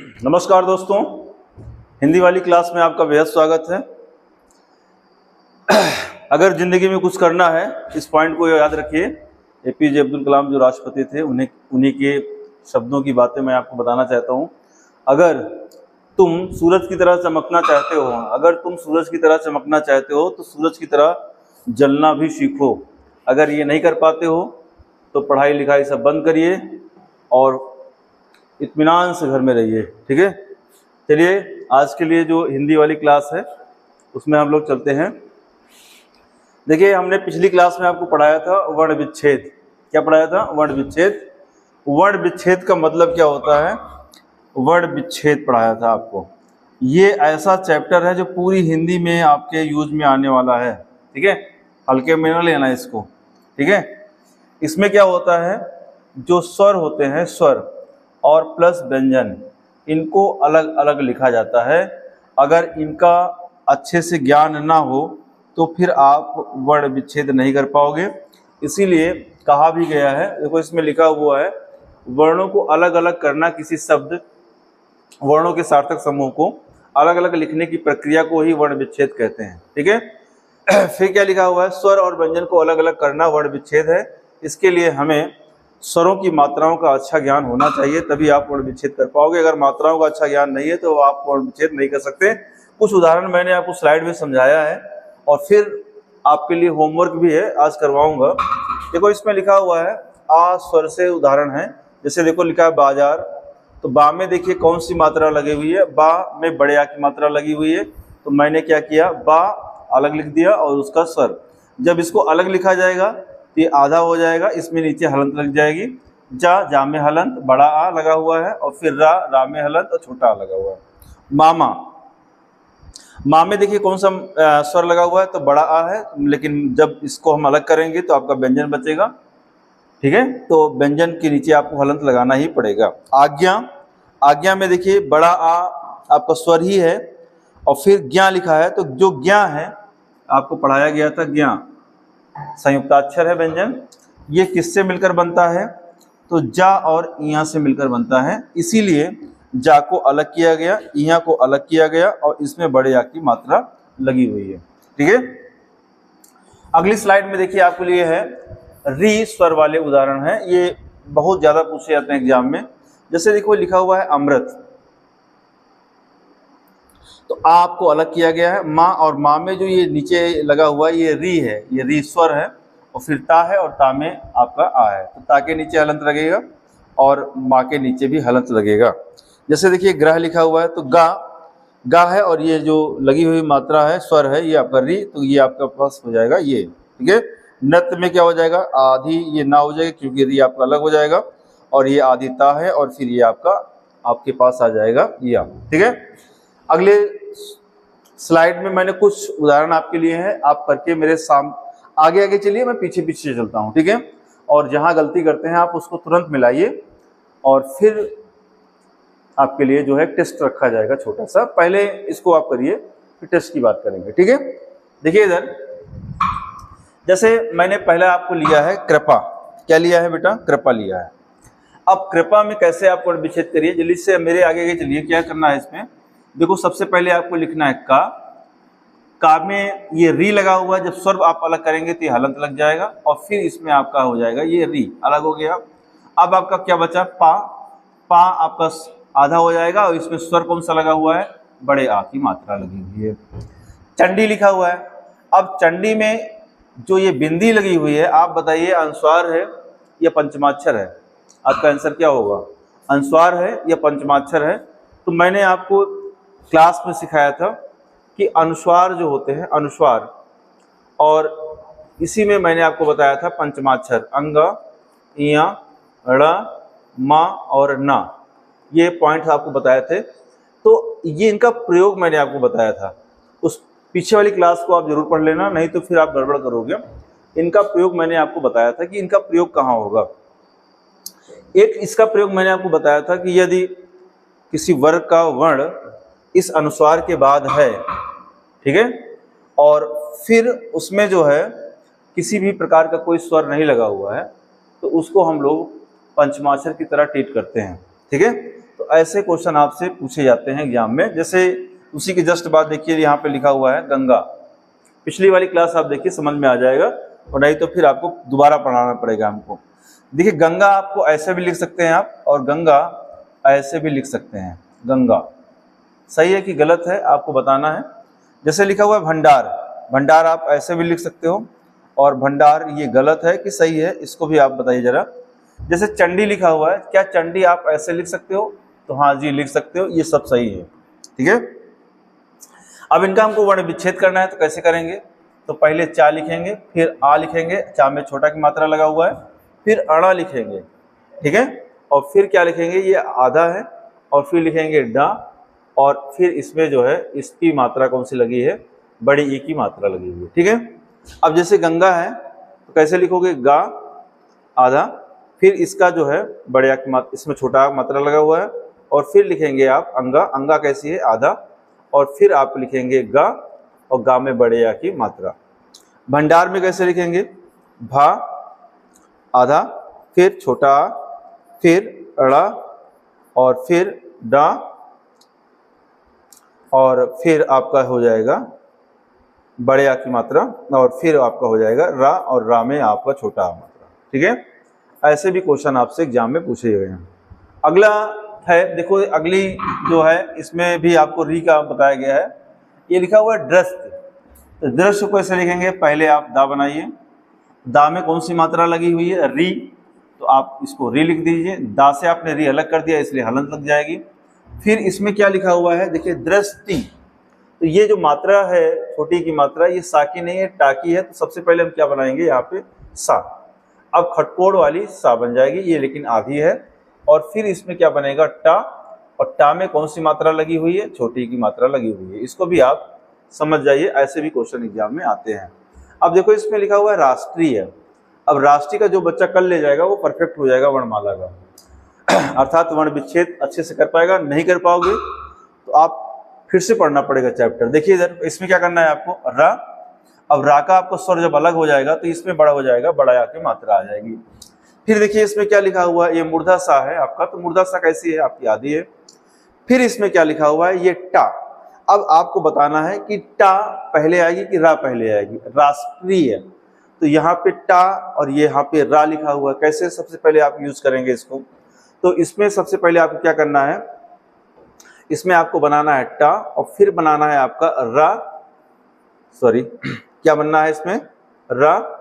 नमस्कार दोस्तों, हिंदी वाली क्लास में आपका बेहद स्वागत है। अगर ज़िंदगी में कुछ करना है, इस पॉइंट को याद रखिए। एपीजे अब्दुल कलाम जो राष्ट्रपति थे, उन्हीं के शब्दों की बातें मैं आपको बताना चाहता हूँ। अगर तुम सूरज की तरह चमकना चाहते हो, तो सूरज की तरह जलना भी सीखो। अगर ये नहीं कर पाते हो तो पढ़ाई लिखाई सब बंद करिए और इत्मीनान से घर में रहिए। ठीक है, चलिए आज के लिए जो हिंदी वाली क्लास है उसमें हम लोग चलते हैं। देखिए, हमने पिछली क्लास में आपको पढ़ाया था वर्ण विच्छेद। क्या पढ़ाया था? वर्ण विच्छेद। वर्ण विच्छेद का मतलब क्या होता है? वर्ण विच्छेद पढ़ाया था आपको। ये ऐसा चैप्टर है जो पूरी हिंदी में आपके यूज में आने वाला है। ठीक है, हल्के में न लेना इसको। ठीक है, इसमें क्या होता है, जो स्वर होते हैं, स्वर और प्लस व्यंजन, इनको अलग अलग लिखा जाता है। अगर इनका अच्छे से ज्ञान ना हो तो फिर आप वर्ण विच्छेद नहीं कर पाओगे। इसीलिए कहा भी गया है, देखो इसमें लिखा हुआ है, वर्णों को अलग अलग करना, किसी शब्द वर्णों के सार्थक समूह को अलग अलग लिखने की प्रक्रिया को ही वर्ण विच्छेद कहते हैं। ठीक है, फिर क्या लिखा हुआ है? स्वर और व्यंजन को अलग अलग करना वर्ण विच्छेद है। इसके लिए हमें स्वरों की मात्राओं का अच्छा ज्ञान होना चाहिए, तभी आप वर्ण विच्छेद कर पाओगे। अगर मात्राओं का अच्छा ज्ञान नहीं है तो आप वर्ण विच्छेद नहीं कर सकते। कुछ उदाहरण मैंने आपको स्लाइड में समझाया है और फिर आपके लिए होमवर्क भी है, आज करवाऊंगा। देखो इसमें लिखा हुआ है, आ स्वर से उदाहरण है। जैसे देखो लिखा है बाजार, तो बा में देखिए कौन सी मात्रा लगी हुई है? बा में बड़े आ की मात्रा लगी हुई है। तो मैंने क्या किया, बा अलग लिख दिया और उसका स्वर। जब इसको अलग लिखा जाएगा तो ये आधा हो जाएगा, इसमें नीचे हलंत लग जाएगी। जा में हलंत, बड़ा आ लगा हुआ है, और फिर रा में हलंत और छोटा आ लगा हुआ है। माँ में देखिए कौन सा स्वर लगा हुआ है, तो बड़ा आ है, लेकिन जब इसको हम अलग करेंगे तो आपका व्यंजन बचेगा। ठीक है, तो व्यंजन के नीचे आपको हलंत लगाना ही पड़ेगा। आज्ञा में देखिए बड़ा आ आपका स्वर ही है, और फिर ज्ञा लिखा है। तो जो ज्ञा है आपको पढ़ाया गया था, ज्ञा संयुक्ताक्षर है व्यंजन। ये किससे मिलकर बनता है? तो जा और इया से मिलकर बनता है। इसीलिए जा को अलग किया गया, इया को अलग किया गया, और इसमें बड़े आ की मात्रा लगी हुई है। ठीक है, अगली स्लाइड में देखिए आपके लिए है री स्वर वाले उदाहरण है। ये बहुत ज़्यादा पूछे जाते हैं एग्जाम में। जैसे देखो लिखा हुआ है अमृत, तो आपको अलग किया गया है। माँ और माँ में जो ये नीचे लगा हुआ है ये री है, ये री स्वर है, और फिर ता है, और ता में आपका आ है। तो ता के नीचे हलंत लगेगा और माँ के नीचे भी हलंत लगेगा। जैसे देखिए ग्रह लिखा हुआ है, तो गा है, और ये जो लगी हुई मात्रा है, स्वर है, ये आपका री, तो ये आपका पास हो जाएगा ये। ठीक है, नृत्य में क्या हो जाएगा? आधी ये ना हो जाएगा क्योंकि री आपका अलग हो जाएगा, और ये आधी ता है, और फिर ये आपके पास आ जाएगा या। ठीक है, अगले स्लाइड में मैंने कुछ उदाहरण आपके लिए हैं, आप करके मेरे आगे आगे चलिए, मैं पीछे पीछे चलता हूँ। ठीक है, और जहाँ गलती करते हैं आप उसको तुरंत मिलाइए, और फिर आपके लिए जो है टेस्ट रखा जाएगा छोटा सा। पहले इसको आप करिए, फिर टेस्ट की बात करेंगे। ठीक है, देखिए इधर जैसे मैंने पहले आपको लिया है कृपा। क्या लिया है बेटा? कृपा लिया है। अब कृपा में कैसे आप वर्ण विच्छेद करिए, जल्दी से मेरे आगे आगे चलिए। क्या करना है इसमें? देखो सबसे पहले आपको लिखना है का में ये री लगा हुआ है। जब स्वर आप अलग करेंगे तो ये हलंत लग जाएगा, और फिर इसमें आपका हो जाएगा ये री अलग हो गया। अब आपका क्या बचा? पा आपका आधा हो जाएगा, और इसमें स्वर कौन सा लगा हुआ है? बड़े आ की मात्रा लगी हुई है। चंडी लिखा हुआ है। अब चंडी में जो ये बिंदी लगी हुई है, आप बताइए अनुस्वार है या पंचमाक्षर है? आपका आंसर क्या होगा? अनुस्वार है या पंचमाक्षर है? तो मैंने आपको क्लास में सिखाया था कि अनुस्वार जो होते हैं, अनुस्वार, और इसी में मैंने आपको बताया था पंचमाक्षर, अंग, इया, ड़, मा और ना, ये पॉइंट्स आपको बताए थे। तो ये इनका प्रयोग मैंने आपको बताया था। उस पीछे वाली क्लास को आप जरूर पढ़ लेना, नहीं तो फिर आप गड़बड़ करोगे। इनका प्रयोग मैंने आपको बताया था कि इनका प्रयोग कहाँ होगा। एक इसका प्रयोग मैंने आपको बताया था कि यदि किसी वर्ग का वर्ण इस अनुस्वार के बाद है, ठीक है, और फिर उसमें जो है किसी भी प्रकार का कोई स्वर नहीं लगा हुआ है, तो उसको हम लोग पंचमाक्षर की तरह ट्रीट करते हैं। ठीक है, तो ऐसे क्वेश्चन आपसे पूछे जाते हैं एग्जाम में। जैसे उसी के जस्ट बाद देखिए यहाँ पे लिखा हुआ है गंगा। पिछली वाली क्लास आप देखिए समझ में आ जाएगा, और नहीं तो फिर आपको दोबारा पढ़ाना पड़ेगा हमको। देखिए गंगा आपको ऐसे भी लिख सकते हैं आप, और गंगा ऐसे भी लिख सकते हैं। गंगा सही है कि गलत है आपको बताना है। जैसे लिखा हुआ है भंडार, भंडार आप ऐसे भी लिख सकते हो, और भंडार ये गलत है कि सही है, इसको भी आप बताइए जरा। जैसे चंडी लिखा हुआ है, क्या चंडी आप ऐसे लिख सकते हो? तो हाँ जी लिख सकते हो, ये सब सही है। ठीक है, अब इनका हमको वर्ण विच्छेद करना है, तो कैसे करेंगे? तो पहले चा लिखेंगे, फिर आ लिखेंगे, चा में छोटा की मात्रा लगा हुआ है, फिर अड़ा लिखेंगे। ठीक है, और फिर क्या लिखेंगे? ये आधा है, और फिर लिखेंगे डा, और फिर इसमें जो है इसकी मात्रा कौन सी लगी है? बड़ी ई की मात्रा लगी हुई है। ठीक है, अब जैसे गंगा है तो कैसे लिखोगे? गा आधा, फिर इसका जो है बड़े आ की मात्रा, इसमें छोटा मात्रा लगा हुआ है, और फिर लिखेंगे आप अंगा। अंगा कैसी है? आधा, और फिर आप लिखेंगे गा, और गा में बड़े आ की मात्रा। भंडार में कैसे लिखेंगे? भा आधा, फिर छोटा आ, फिर अड़ा, और फिर डा, और फिर आपका हो जाएगा बड़े आ की मात्रा, और फिर आपका हो जाएगा रा, और रा में आपका छोटा आ मात्रा। ठीक है, ऐसे भी क्वेश्चन आपसे एग्जाम में पूछे गए हैं। अगला है, देखो अगली जो है इसमें भी आपको री का बताया गया है। ये लिखा हुआ है दृष्ट। तो दृष्ट को कैसे लिखेंगे? पहले आप दा बनाइए, दा में कौन सी मात्रा लगी हुई है? री, तो आप इसको री लिख दीजिए। दा से आपने री अलग कर दिया इसलिए हलंत लग जाएगी। फिर इसमें क्या लिखा हुआ है? देखिए दृष्टि, तो ये जो मात्रा है छोटी की मात्रा, ये सा की नहीं है, टा की है। तो सबसे पहले हम क्या बनाएंगे? यहाँ पे सा। अब खटकोड़ वाली सा बन जाएगी ये, लेकिन आधी है। और फिर इसमें क्या बनेगा? टा, और टा में कौन सी मात्रा लगी हुई है? छोटी की मात्रा लगी हुई है। इसको भी आप समझ जाइए, ऐसे भी क्वेश्चन एग्जाम में आते हैं। अब देखो इसमें लिखा हुआ है राष्ट्रीय। अब राष्ट्रीय का जो बच्चा कल ले जाएगा वो परफेक्ट हो जाएगा वर्णमाला का, अर्थात वर्ण विच्छेद अच्छे से कर पाएगा। नहीं कर पाओगे तो आप फिर से पढ़ना पड़ेगा चैप्टर। देखिए इधर इसमें क्या करना है आपको? रा। अब रा का आपको स्वर जब अलग हो जाएगा तो इसमें बड़ा हो जाएगा, बड़ा या की मात्रा आ जाएगी। फिर देखिए इसमें क्या लिखा हुआ है? ये मूर्धा सा है आपका, तो मूर्धा सा कैसी है? आपकी आधी है। फिर इसमें क्या लिखा हुआ है? ये टा। अब आपको बताना है कि टा पहले आएगी कि रा पहले आएगी। राष्ट्रीय, तो यहाँ पे टा और ये यहाँ पे रा लिखा हुआ है। कैसे सबसे पहले आप यूज करेंगे इसको? तो इसमें सबसे पहले आपको क्या करना है? इसमें आपको बनाना है टा, और फिर बनाना है आपका रा, सॉरी क्या बनना है इसमें? रा,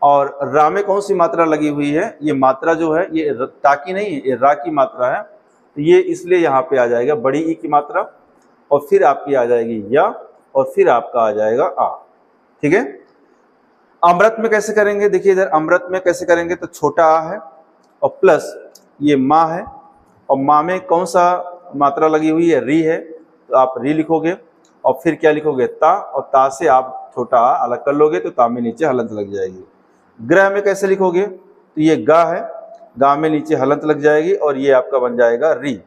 और रा में कौन सी मात्रा लगी हुई है? ये मात्रा जो है ये टा की नहीं है, ये रा की मात्रा है। तो ये इसलिए यहाँ पे आ जाएगा बड़ी ई की मात्रा, और फिर आपकी आ जाएगी या, और फिर आपका आ जाएगा आ। ठीक है, अमृत में कैसे करेंगे? देखिए इधर अमृत में कैसे करेंगे? तो छोटा आ है, और प्लस ये माँ है, और माँ में कौन सा मात्रा लगी हुई है? री है, तो आप री लिखोगे, और फिर क्या लिखोगे? ता, और ता से आप छोटा आ अलग कर लोगे तो ता में नीचे हलंत लग जाएगी। ग्रह में कैसे लिखोगे? तो ये गा है, गा में नीचे हलंत लग जाएगी, और ये आपका बन जाएगा री।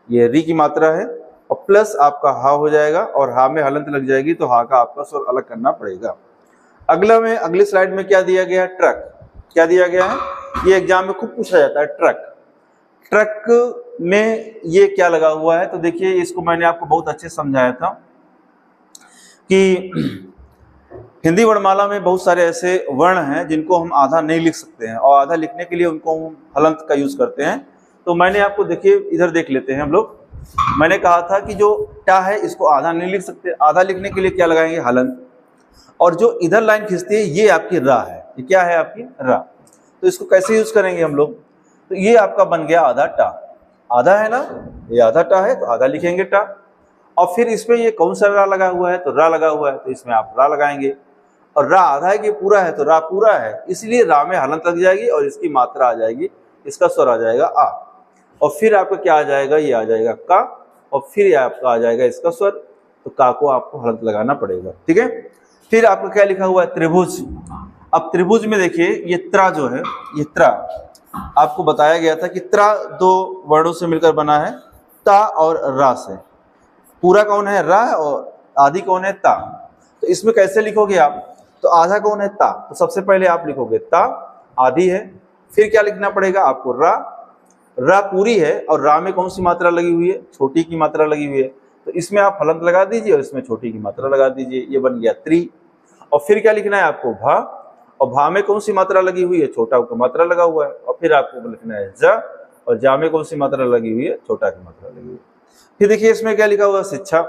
ये री की मात्रा है, और प्लस आपका हा हो जाएगा, और हा में हलंत लग जाएगी तो हा का आपका स्वर अलग करना पड़ेगा। अगला में अगली स्लाइड में क्या दिया गया है? ट्रक। क्या दिया गया है? ये एग्जाम में खूब पूछा जाता है, ट्रक। ट्रक में ये क्या लगा हुआ है? तो देखिए इसको मैंने आपको बहुत अच्छे से समझाया था कि हिंदी वर्णमाला में बहुत सारे ऐसे वर्ण हैं जिनको हम आधा नहीं लिख सकते हैं, और आधा लिखने के लिए उनको हम हलंत का यूज करते हैं। तो मैंने आपको देखिए इधर देख लेते हैं हम लोग। मैंने कहा था कि जो टा है इसको आधा नहीं लिख सकते, आधा लिखने के लिए क्या लगाएंगे? हलंत। और जो इधर लाइन खींचती है ये आपकी रा है। ये क्या है? आपकी रा। तो इसको कैसे यूज करेंगे हम लोग? तो ये आपका बन गया आधा टा। आधा है ना, ये आधा टा है तो आधा लिखेंगे टा, और फिर इसमें ये कौन सा रा लगा हुआ है? तो रा लगा हुआ है, तो इसमें आप रा लगाएंगे। और रा आधा है कि पूरा है? तो रा पूरा है, इसलिए रा में हलंत लग जाएगी, और इसकी मात्रा आ जाएगी, इसका स्वर आ जाएगा आ। और फिर आपका क्या आ जाएगा? ये आ जाएगा का, और फिर ये आपका आ जाएगा इसका स्वर, तो का को आपको हलंत लगाना पड़ेगा। ठीक है, फिर आपका क्या लिखा हुआ है? त्रिभुज। अब त्रिभुज में देखिए ये त्रा जो है, ये त्रा आपको बताया गया था कि त्रा दो वर्णों से मिलकर बना है, ता और रा से। पूरा कौन है? रा, और आधी कौन है? ता। तो इसमें कैसे लिखोगे आप? तो आधा कौन है? ता। तो सबसे पहले आप लिखोगे ता, आधी है, फिर क्या लिखना पड़ेगा आपको? रा, रा पूरी है और रा में कौन सी मात्रा लगी हुई है, छोटी की मात्रा लगी हुई है, तो इसमें आप हलंत लगा दीजिए और इसमें छोटी की मात्रा लगा दीजिए, ये बन गया त्रि। और फिर क्या लिखना है आपको, भा, और भा में कौन सी मात्रा लगी हुई है, छोटा की मात्रा लगा हुआ है, और फिर आपको लिखना है जा, और जा में कौन सी मात्रा लगी हुई है, छोटा की मात्रा लगी हुई है। फिर देखिए इसमें क्या लिखा हुआ है, शिक्षा।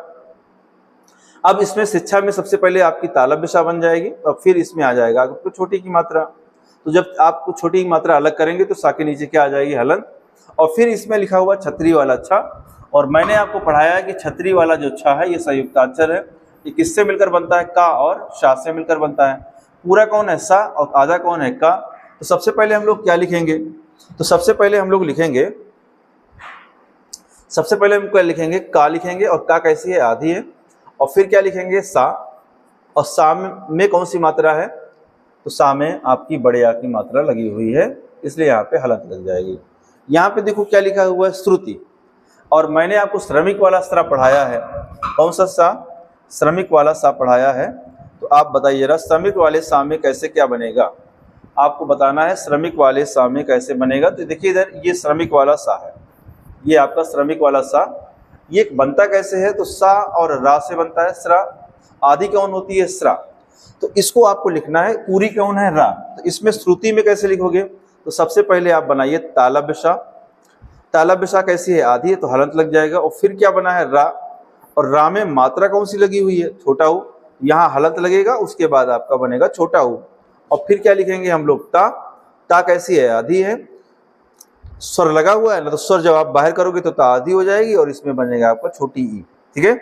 अब इसमें शिक्षा में सबसे पहले आपकी तालव्य बन जाएगी और फिर इसमें आ जाएगा आपको छोटी की मात्रा। तो जब आपको छोटी की मात्रा अलग करेंगे तो सा के नीचे क्या आ जाएगी, हलंत। और फिर इसमें लिखा हुआ छतरी वाला छा, और मैंने आपको पढ़ाया है कि छतरी वाला जो छा है ये संयुक्ताक्षर है। ये किससे मिलकर बनता है, का और शा से मिलकर बनता है। पूरा कौन है, सा, और आधा कौन है, का। तो सबसे पहले हम लोग क्या लिखेंगे, तो सबसे पहले हम लोग लिखेंगे, सबसे पहले हम क्या लिखेंगे, का लिखेंगे, और का कैसी है, आधी है। और फिर क्या लिखेंगे, सा, और सा में कौन सी मात्रा है, तो सा में आपकी बड़े आ की मात्रा लगी हुई है, इसलिए यहाँ पे हलंत लग जाएगी। यहाँ पे देखो क्या लिखा हुआ है, श्रुति। और मैंने आपको श्रमिक वाला स्रा पढ़ाया है, कौन सा सा, श्रमिक वाला सा पढ़ाया है। तो आप बताइए जरा, श्रमिक वाले सा में कैसे क्या बनेगा, आपको बताना है श्रमिक वाले सा में कैसे बनेगा। तो देखिए इधर ये श्रमिक वाला सा है, ये आपका श्रमिक वाला सा। ये बनता कैसे है, तो सा और रा से बनता है, स्रा, आधी कौन होती है, स्रा। तो इसको आपको लिखना है, पूरी कौन है, रा। तो इसमें श्रुति में कैसे लिखोगे, तो सबसे पहले आप बनाइए तालव्य सा। तालव्य सा कैसी है, आधी है, तो हलंत लग जाएगा। और फिर क्या बना है, रा, और रा में मात्रा कौन सी लगी हुई है, छोटा ऊ, यहाँ हलंत लगेगा, उसके बाद आपका बनेगा छोटा ऊ। और फिर क्या लिखेंगे हम लोग, ता। ता कैसी है, आधी है, स्वर लगा हुआ है ना, तो स्वर जब आप बाहर करोगे तो ता आधी हो जाएगी और इसमें बनेगा आपका छोटी ई। ठीक है,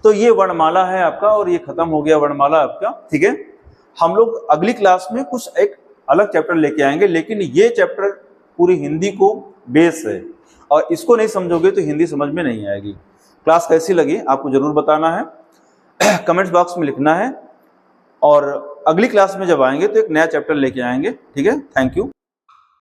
तो ये वर्णमाला है आपका, और ये खत्म हो गया वर्णमाला आपका। ठीक है, हम लोग अगली क्लास में कुछ एक अलग चैप्टर लेके आएंगे, लेकिन ये चैप्टर पूरी हिंदी को बेस है, और इसको नहीं समझोगे तो हिंदी समझ में नहीं आएगी। क्लास कैसी लगी आपको जरूर बताना है, कमेंट्स बॉक्स में लिखना है। और अगली क्लास में जब आएंगे तो एक नया चैप्टर लेके आएंगे। ठीक है, थैंक यू।